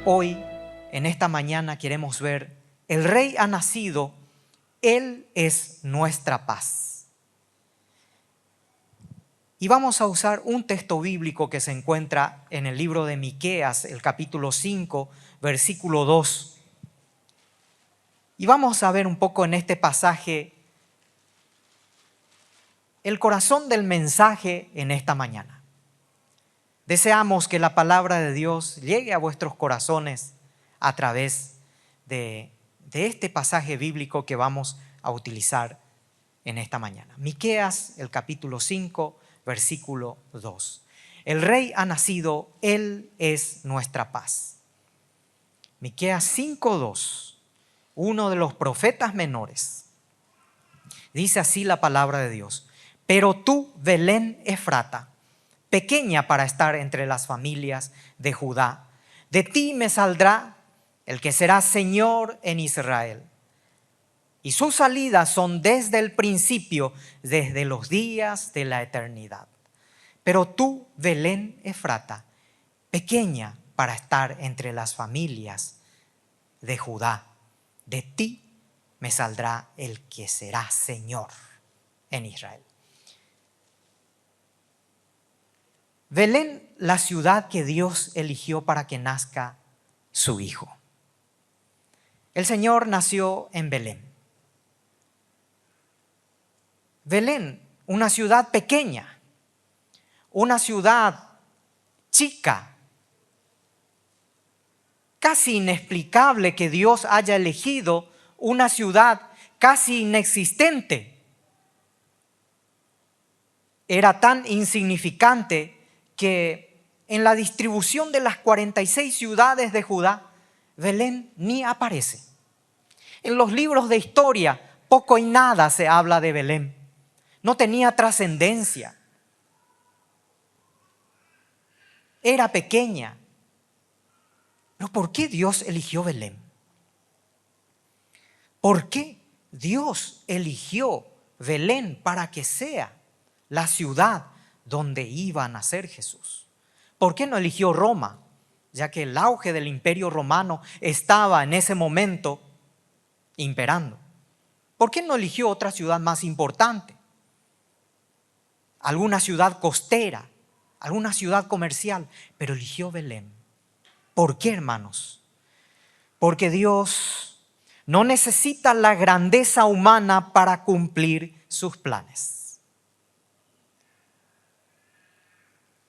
Hoy, en esta mañana, queremos ver: el Rey ha nacido, Él es nuestra paz. Y vamos a usar un texto bíblico que se encuentra en el libro de Miqueas, el capítulo 5, versículo 2. Y vamos a ver un poco en este pasaje el corazón del mensaje en esta mañana. Deseamos que la palabra de Dios llegue a vuestros corazones a través de este pasaje bíblico que vamos a utilizar en esta mañana. Miqueas, el capítulo 5, versículo 2. El Rey ha nacido, Él es nuestra paz. Miqueas 5:2, uno de los profetas menores. Dice así la palabra de Dios: pero tú, Belén Efrata, pequeña para estar entre las familias de Judá, de ti me saldrá el que será Señor en Israel. Y sus salidas son desde el principio, desde los días de la eternidad. Pero tú, Belén Efrata, pequeña para estar entre las familias de Judá, de ti me saldrá el que será Señor en Israel. Belén, la ciudad que Dios eligió para que nazca su Hijo. El Señor nació en Belén. Belén, una ciudad pequeña, una ciudad chica, casi inexplicable que Dios haya elegido una ciudad casi inexistente. Era tan insignificante que en la distribución de las 46 ciudades de Judá, Belén ni aparece. En los libros de historia poco y nada se habla de Belén. No tenía trascendencia. Era pequeña. ¿Pero por qué Dios eligió Belén? ¿Por qué Dios eligió Belén para que sea la ciudad donde iba a nacer Jesús? ¿Por qué no eligió Roma? Ya que el auge del Imperio Romano estaba en ese momento imperando. ¿Por qué no eligió otra ciudad más importante? Alguna ciudad costera, alguna ciudad comercial, pero eligió Belén. ¿Por qué, hermanos? Porque Dios no necesita la grandeza humana para cumplir sus planes.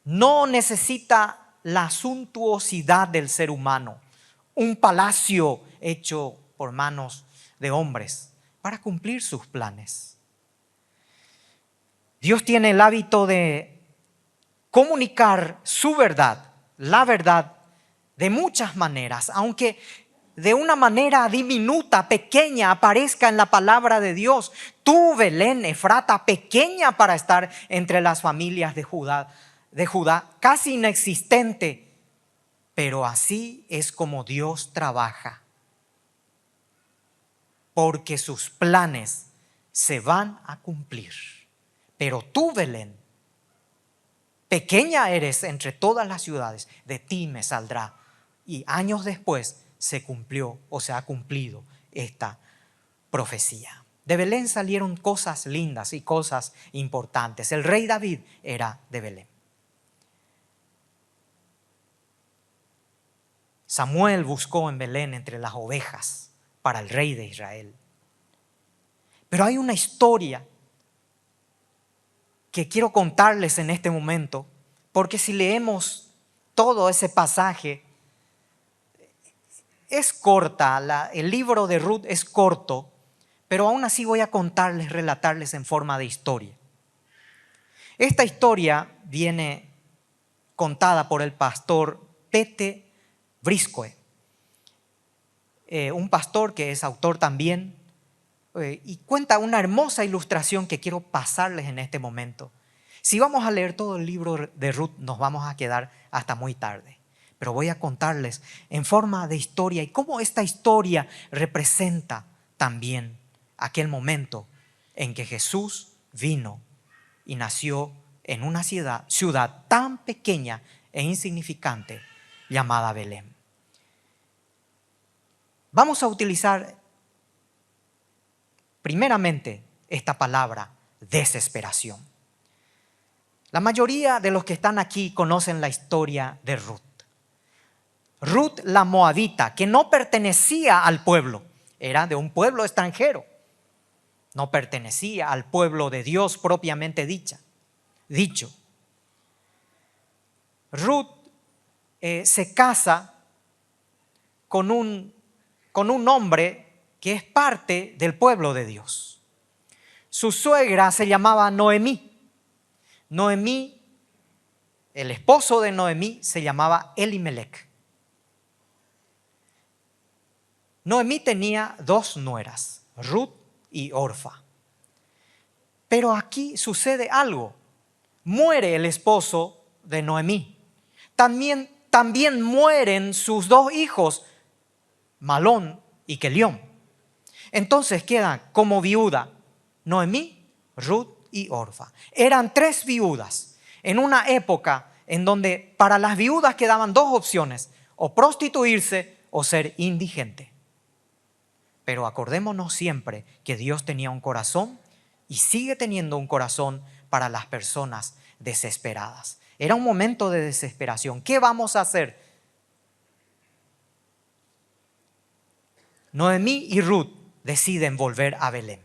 No necesita la suntuosidad del ser humano, un palacio hecho por manos de hombres para cumplir sus planes. Dios tiene el hábito de comunicar su verdad, la verdad, de muchas maneras, aunque de una manera diminuta, pequeña, aparezca en la palabra de Dios. Tú, Belén Efrata, pequeña para estar entre las familias de Judá, casi inexistente, pero así es como Dios trabaja, porque sus planes se van a cumplir. Pero tú, Belén, pequeña eres entre todas las ciudades, de ti me saldrá. Y años después se cumplió o se ha cumplido esta profecía. De Belén salieron cosas lindas y cosas importantes. El rey David era de Belén. Samuel buscó en Belén entre las ovejas para el rey de Israel. Pero hay una historia que quiero contarles en este momento, porque si leemos todo ese pasaje, es corta, el libro de Ruth es corto, pero aún así voy a contarles, relatarles en forma de historia. Esta historia viene contada por el pastor Pete Briscoe, un pastor que es autor también, y cuenta una hermosa ilustración que quiero pasarles en este momento. Si vamos a leer todo el libro de Ruth, nos vamos a quedar hasta muy tarde. Pero voy a contarles en forma de historia y cómo esta historia representa también aquel momento en que Jesús vino y nació en una ciudad tan pequeña e insignificante llamada Belén. Vamos a utilizar primeramente esta palabra, desesperación. La mayoría de los que están aquí conocen la historia de Ruth. Ruth la moabita, que no pertenecía al pueblo, era de un pueblo extranjero. No pertenecía al pueblo de Dios propiamente dicho. Ruth se casa con un hombre que es parte del pueblo de Dios. Su suegra se llamaba Noemí. Noemí, el esposo de Noemí, se llamaba Elimelech. Noemí tenía 2 nueras, Ruth y Orfa. Pero aquí sucede algo. Muere el esposo de Noemí. También mueren sus 2 hijos, Malón y Kelión. Entonces quedan como viuda Noemí, Ruth y Orfa. Eran 3 viudas en una época en donde para las viudas quedaban 2 opciones: o prostituirse o ser indigente. Pero acordémonos siempre que Dios tenía un corazón y sigue teniendo un corazón para las personas desesperadas. Era un momento de desesperación. ¿Qué vamos a hacer? Noemí y Ruth deciden volver a Belén,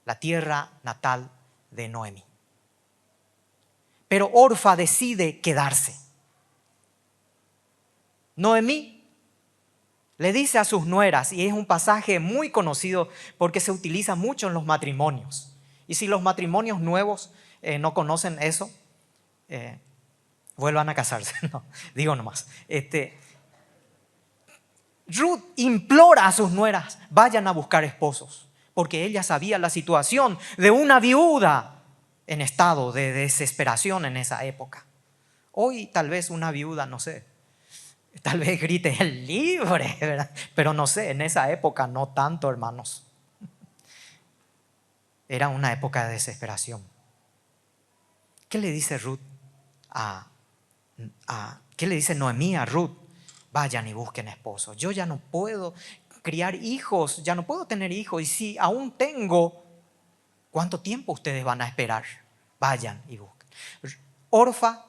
la tierra natal de Noemí. Pero Orfa decide quedarse. Noemí le dice a sus nueras, y es un pasaje muy conocido porque se utiliza mucho en los matrimonios. Y si los matrimonios nuevos no conocen eso, vuelvan a casarse. No, digo nomás. Ruth implora a sus nueras, vayan a buscar esposos, porque ella sabía la situación de una viuda en estado de desesperación en esa época. Hoy tal vez una viuda, no sé, tal vez grite libre, ¿verdad? Pero no sé, en esa época no tanto, hermanos. Era una época de desesperación. ¿Qué le dice Ruth qué le dice Noemí a Ruth? Vayan y busquen esposos. Yo ya no puedo criar hijos, ya no puedo tener hijos. Y si aún tengo, ¿cuánto tiempo ustedes van a esperar? Vayan y busquen. Orfa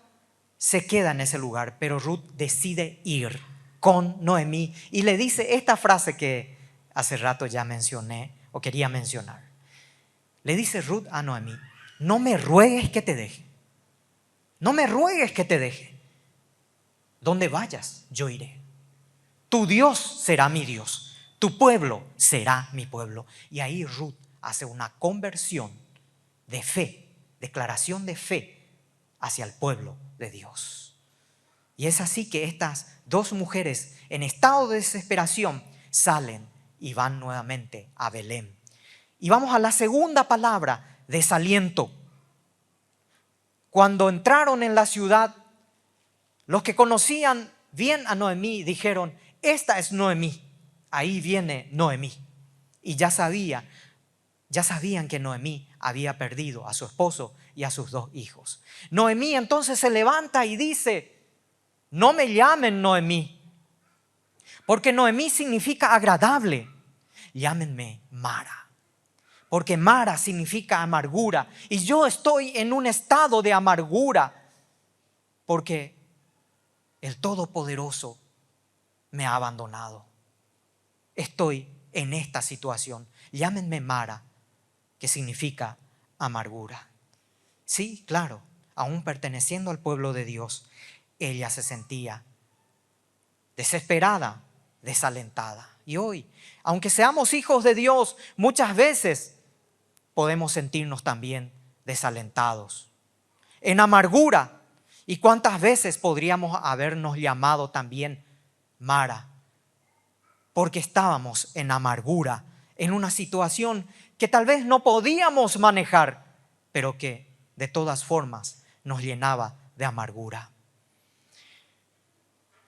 se queda en ese lugar, pero Ruth decide ir con Noemí y le dice esta frase que hace rato ya mencioné o quería mencionar. Le dice Ruth a Noemí: no me ruegues que te deje. No me ruegues que te deje. Donde vayas, yo iré. Tu Dios será mi Dios. Tu pueblo será mi pueblo. Y ahí Ruth hace una conversión de fe, declaración de fe hacia el pueblo de Dios. Y es así que estas 2 mujeres en estado de desesperación salen y van nuevamente a Belén. Y vamos a la segunda palabra, desaliento. Cuando entraron en la ciudad, los que conocían bien a Noemí dijeron: esta es Noemí, ahí viene Noemí. Y ya sabían que Noemí había perdido a su esposo y a sus 2 hijos. Noemí entonces se levanta y dice: no me llamen Noemí, porque Noemí significa agradable. Llámenme Mara, porque Mara significa amargura. Y yo estoy en un estado de amargura, porque el Todopoderoso me ha abandonado. Estoy en esta situación. Llámenme Mara, que significa amargura. Sí, claro, aún perteneciendo al pueblo de Dios, ella se sentía desesperada, desalentada. Y hoy, aunque seamos hijos de Dios, muchas veces podemos sentirnos también desalentados, en amargura. ¿Y cuántas veces podríamos habernos llamado también Mara? Porque estábamos en amargura, en una situación que tal vez no podíamos manejar, pero que de todas formas nos llenaba de amargura.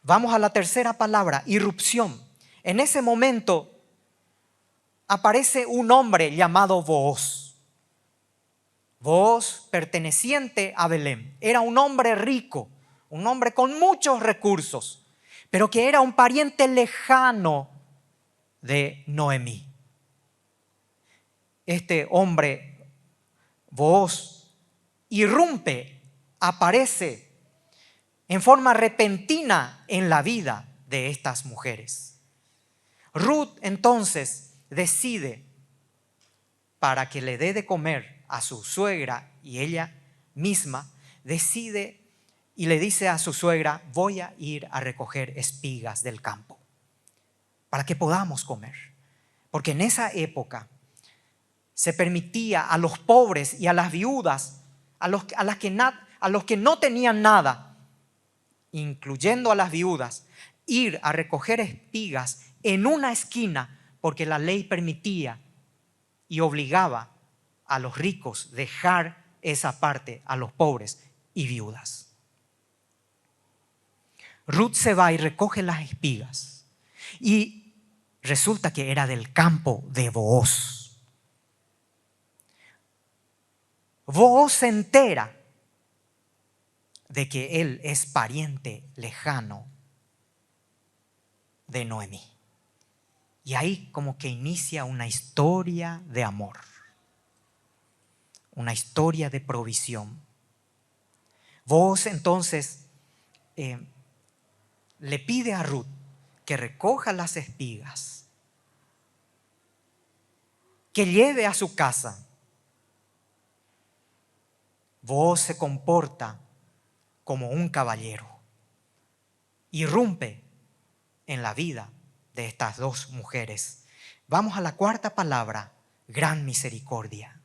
Vamos a la tercera palabra, irrupción. En ese momento aparece un hombre llamado Booz. Booz, perteneciente a Belén, era un hombre rico, un hombre con muchos recursos, pero que era un pariente lejano de Noemí. Este hombre, Booz, irrumpe, aparece en forma repentina en la vida de estas mujeres. Ruth entonces decide, para que le dé de comer a su suegra y ella misma, decide y le dice a su suegra: voy a ir a recoger espigas del campo para que podamos comer. Porque en esa época se permitía a los pobres y a las viudas, a los que no tenían nada, incluyendo a las viudas, ir a recoger espigas en una esquina, porque la ley permitía y obligaba a los ricos dejar esa parte a los pobres y viudas. Ruth se va y recoge las espigas y resulta que era del campo de Booz. Booz se entera de que él es pariente lejano de Noemí. Y ahí como que inicia una historia de amor, una historia de provisión. Booz entonces le pide a Ruth que recoja las espigas, que lleve a su casa. Booz se comporta como un caballero, irrumpe en la vida de estas dos mujeres. Vamos a la cuarta palabra: gran misericordia.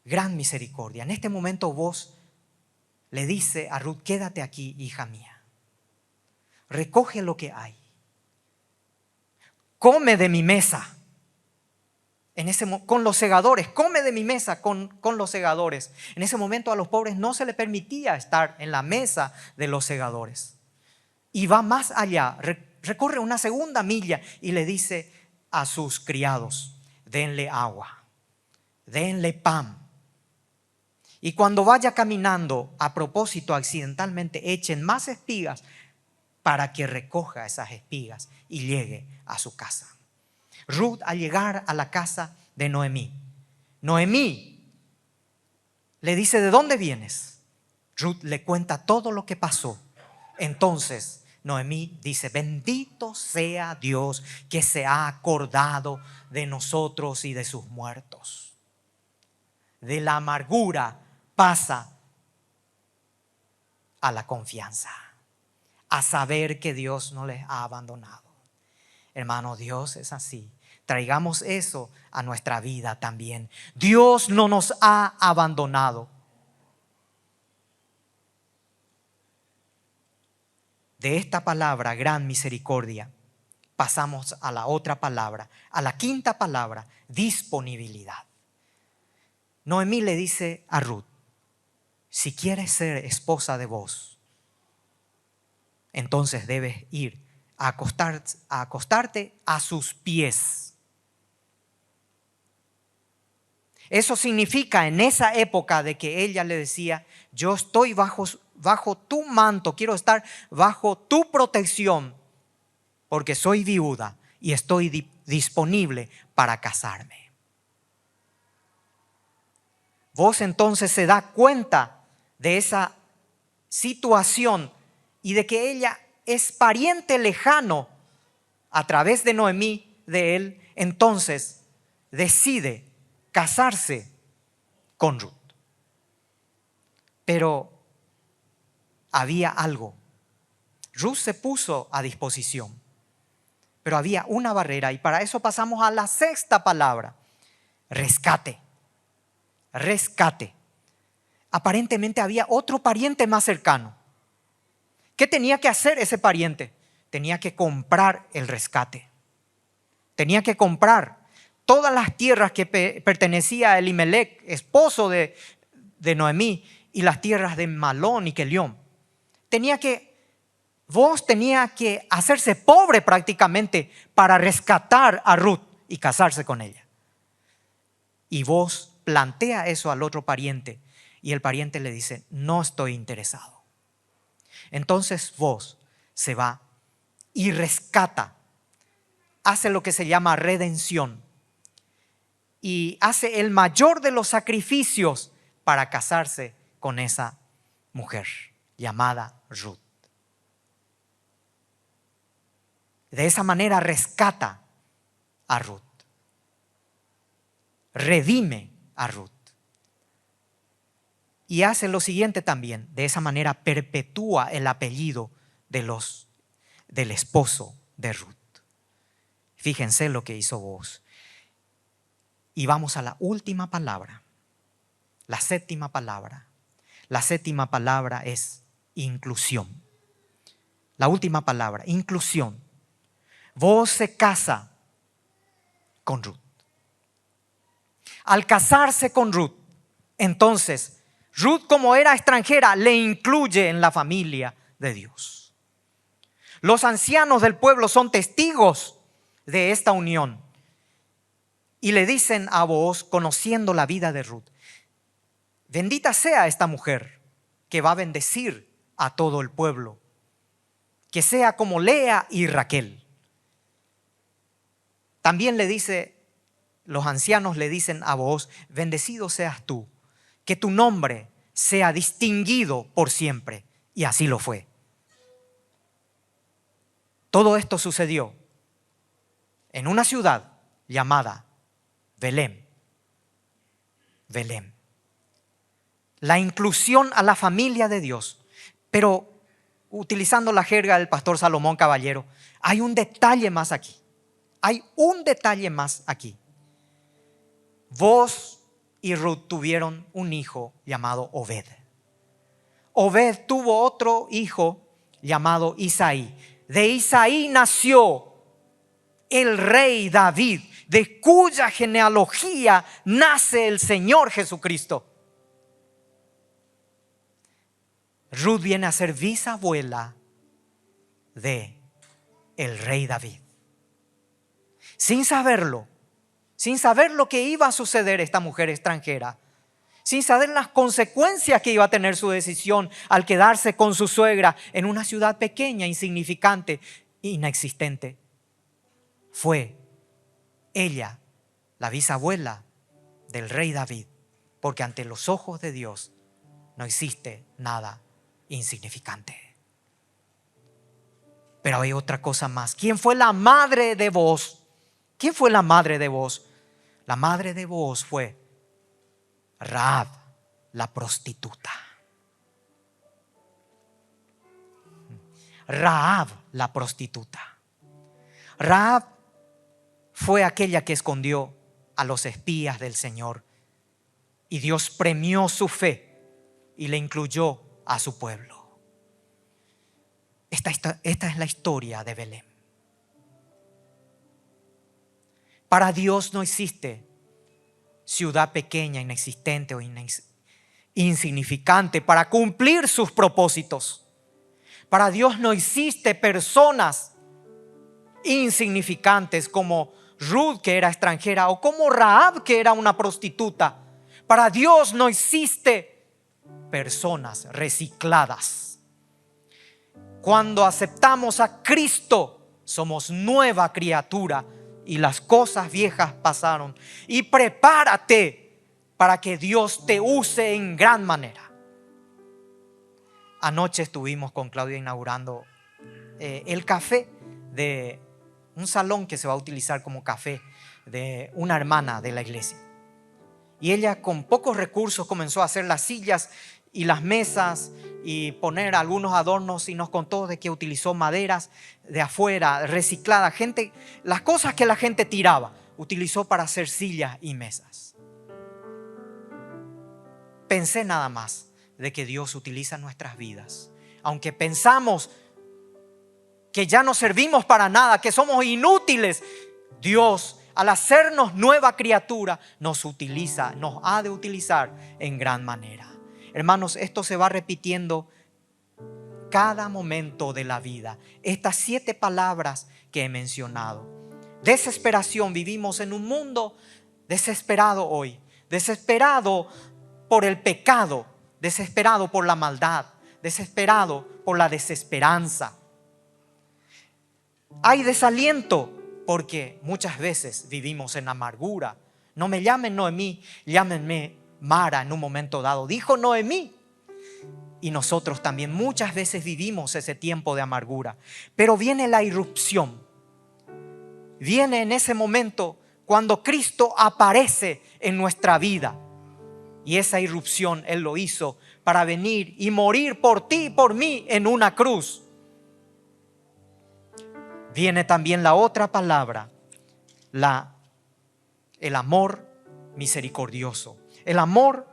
Gran misericordia. En este momento Booz le dice a Ruth: quédate aquí, hija mía. Recoge lo que hay. Come de mi mesa. Con los segadores, come de mi mesa con los segadores. En ese momento a los pobres no se les permitía estar en la mesa de los segadores. Y va más allá, recorre una segunda milla y le dice a sus criados: denle agua, denle pan. Y cuando vaya caminando, a propósito, accidentalmente, echen más espigas para que recoja esas espigas y llegue a su casa. Ruth, al llegar a la casa de Noemí, Noemí le dice: ¿de dónde vienes? Ruth le cuenta todo lo que pasó. Entonces Noemí dice: bendito sea Dios que se ha acordado de nosotros y de sus muertos. De la amargura pasa a la confianza, a saber que Dios no les ha abandonado. Hermano, Dios es así. Traigamos eso a nuestra vida también. Dios no nos ha abandonado. De esta palabra, gran misericordia, pasamos a la otra palabra, a la quinta palabra: disponibilidad. Noemí le dice a Ruth: si quieres ser esposa de Booz, entonces debes ir a acostarte a sus pies. Eso significa en esa época de que ella le decía: yo estoy bajo tu manto, quiero estar bajo tu protección, porque soy viuda y estoy disponible para casarme. Booz entonces se da cuenta de esa situación y de que ella es pariente lejano a través de Noemí de él. Entonces decide casarse con Ruth. Pero había algo. Ruth se puso a disposición, pero había una barrera, y para eso pasamos a la sexta palabra: rescate. Rescate. Aparentemente había otro pariente más cercano. ¿Qué tenía que hacer ese pariente? Tenía que comprar el rescate. Tenía que comprar todas las tierras que pertenecía a Elimelech, esposo de Noemí, y las tierras de Malón y Kelión. Booz tenía que hacerse pobre prácticamente para rescatar a Ruth y casarse con ella. Y Booz plantea eso al otro pariente y el pariente le dice: no estoy interesado. Entonces Booz se va y rescata hace lo que se llama redención y hace el mayor de los sacrificios para casarse con esa mujer llamada Ruth. De esa manera rescata a Ruth, redime a Ruth. Y hace lo siguiente también, de esa manera perpetúa el apellido del esposo de Ruth. Fíjense lo que hizo Booz. Y vamos a la última palabra, la séptima palabra. La séptima palabra es inclusión. La última palabra, inclusión. Booz se casa con Ruth. Al casarse con Ruth, entonces Ruth, como era extranjera, le incluye en la familia de Dios. Los ancianos del pueblo son testigos de esta unión y le dicen a Booz, conociendo la vida de Ruth: bendita sea esta mujer que va a bendecir a todo el pueblo, que sea como Lea y Raquel. También los ancianos le dicen a Booz: bendecido seas tú, que tu nombre sea distinguido por siempre. Y así lo fue. Todo esto sucedió en una ciudad llamada Belén. Belén. La inclusión a la familia de Dios. Pero utilizando la jerga del pastor Salomón Caballero, hay un detalle más aquí. Hay un detalle más aquí. Booz y Ruth tuvieron un hijo llamado Obed. Obed tuvo otro hijo llamado Isaí. De Isaí nació el rey David, de cuya genealogía nace el Señor Jesucristo. Ruth viene a ser bisabuela de el rey David. Sin saberlo, sin saber lo que iba a suceder esta mujer extranjera, sin saber las consecuencias que iba a tener su decisión al quedarse con su suegra en una ciudad pequeña, insignificante, inexistente, fue ella la bisabuela del rey David, porque ante los ojos de Dios no existe nada insignificante. Pero hay otra cosa más. ¿Quién fue la madre de Booz? ¿Quién fue la madre de Booz? La madre de Booz fue Rahab, la prostituta. Rahab, la prostituta. Rahab fue aquella que escondió a los espías del Señor y Dios premió su fe y le incluyó a su pueblo. Esta es la historia de Belén. Para Dios no existe ciudad pequeña, inexistente o insignificante para cumplir sus propósitos. Para Dios no existe personas insignificantes como Ruth, que era extranjera, o como Rahab, que era una prostituta. Para Dios no existe personas recicladas. Cuando aceptamos a Cristo, somos nueva criatura y las cosas viejas pasaron. Y prepárate para que Dios te use en gran manera. Anoche estuvimos con Claudia inaugurando el café de un salón que se va a utilizar como café de una hermana de la iglesia. Y ella, con pocos recursos, comenzó a hacer las sillas y las mesas y poner algunos adornos, y nos contó de que utilizó maderas de afuera, recicladas, las cosas que la gente tiraba, utilizó para hacer sillas y mesas. Pensé nada más de que Dios utiliza nuestras vidas, aunque pensamos que ya no servimos para nada, que somos inútiles. Dios, al hacernos nueva criatura, nos ha de utilizar en gran manera. Hermanos, esto se va repitiendo cada momento de la vida. Estas 7 palabras que he mencionado. Desesperación. Vivimos en un mundo desesperado hoy. Desesperado por el pecado. Desesperado por la maldad. Desesperado por la desesperanza. Hay desaliento porque muchas veces vivimos en amargura. No me llamen Noemí, llámenme Mara en un momento dado. Dijo Noemí. Y nosotros también muchas veces vivimos ese tiempo de amargura. Pero viene la irrupción. Viene en ese momento cuando Cristo aparece en nuestra vida. Y esa irrupción Él lo hizo para venir y morir por ti y por mí en una cruz. Viene también la otra palabra, el amor misericordioso, el amor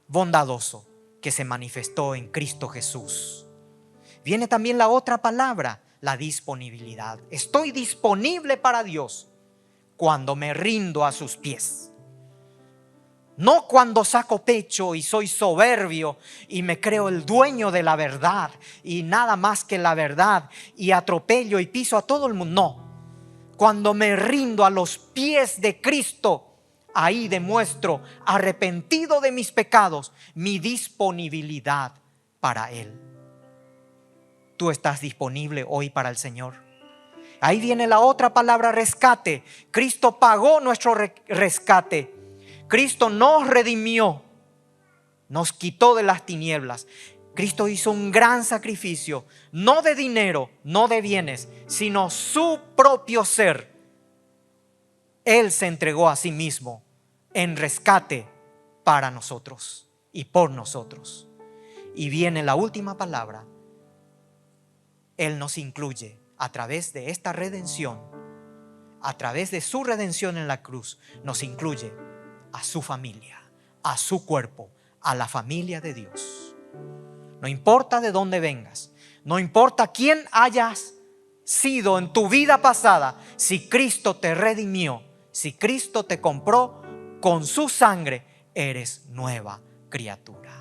bondadoso que se manifestó en Cristo Jesús. Viene también la otra palabra, la disponibilidad. Estoy disponible para Dios cuando me rindo a sus pies. No cuando saco pecho y soy soberbio y me creo el dueño de la verdad y nada más que la verdad y atropello y piso a todo el mundo. No, cuando me rindo a los pies de Cristo, ahí demuestro, arrepentido de mis pecados, mi disponibilidad para Él. ¿Tú estás disponible hoy para el Señor? Ahí viene la otra palabra, rescate. Cristo pagó nuestro rescate. Cristo nos redimió, nos quitó de las tinieblas. Cristo hizo un gran sacrificio, no de dinero, no de bienes, sino su propio ser. Él se entregó a sí mismo en rescate para nosotros y por nosotros. Y viene la última palabra. Él nos incluye a través de esta redención, a través de su redención en la cruz, nos incluye a su familia, a su cuerpo, a la familia de Dios. No importa de dónde vengas, no importa quién hayas sido en tu vida pasada, si Cristo te redimió, si Cristo te compró con su sangre, eres nueva criatura.